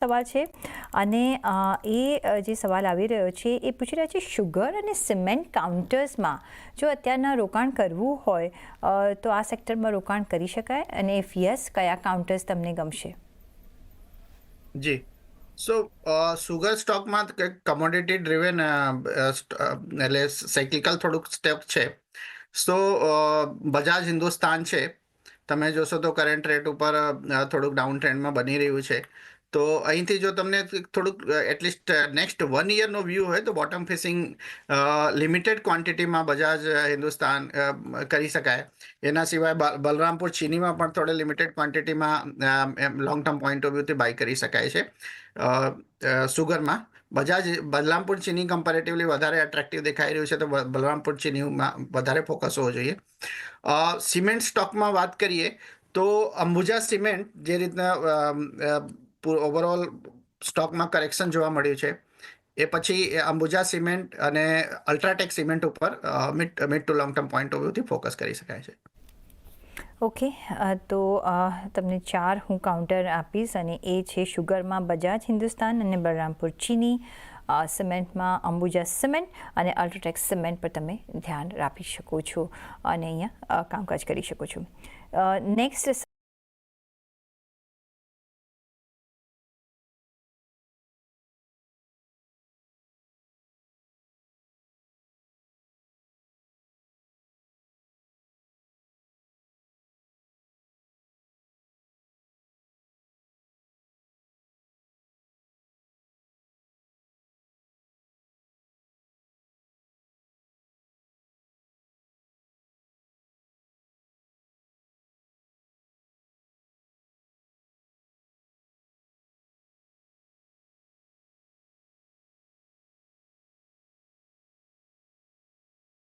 સવાલ છે અને જે સવાલ આવી રહ્યો છે એ પૂછી રહ્યા છે શુગર અને સિમેન્ટ કાઉન્ટર્સમાં જો અત્યારના રોકાણ કરવું હોય તો આ સેક્ટરમાં રોકાણ કરી શકાય અને ઇફ યસ કયા કાઉન્ટર્સ તમને ગમશે? જી સો સુગર સ્ટોકમાં કમોડિટી ડ્રિવન એટલે સાયકલિકલ થોડુંક સ્ટેપ છે. સો બજાજ હિન્દુસ્તાન છે, તમે જોશો તો કરંટ રેટ ઉપર થોડુંક ડાઉન ટ્રેન્ડમાં બની રહ્યું છે. તો અહીંથી જો તમને થોડુંક એટલીસ્ટ નેક્સ્ટ 1 યરનો વ્યૂ હોય તો બોટમ ફેસિંગ લિમિટેડ ક્વોન્ટિટીમાં બજાજ હિન્દુસ્તાન કરી શકાય. એના સિવાય બલરામપુર ચીનીમાં પણ થોડે લિમિટેડ ક્વોન્ટિટીમાં લોંગ ટર્મ પોઈન્ટ ઓફ વ્યૂથી બાય કરી શકાય છે. સુગરમાં બલરામપુર ચીની કમ્પેરેટિવલી વધારે એટ્રેક્ટિવ દેખાઈ રહ્યું છે, તો બલરામપુર ચીનીમાં વધારે ફોકસ હોવો જોઈએ. સિમેન્ટ સ્ટોકમાં વાત કરીએ તો અંબુજા સિમેન્ટ જે રીતના ઓવરઓલ સ્ટોકમાં કરેક્શન જોવા મળ્યું છે, એ પછી અંબુજા સિમેન્ટ અને અલ્ટ્રાટેક સિમેન્ટ ઉપર mid to long term point of વ્યૂથી ફોકસ કરી શકાય છે. ઓકે, તો તમને 4 હું કાઉન્ટર આપીશ અને એ છે શુગરમાં બજાજ હિન્દુસ્તાન અને બલરામપુર ચીની, સિમેન્ટમાં અંબુજા સિમેન્ટ અને અલ્ટ્રાટેક સિમેન્ટ પર તમે ધ્યાન રાખી શકો છો અને અહીંયા કામકાજ કરી શકો છો. નેક્સ્ટ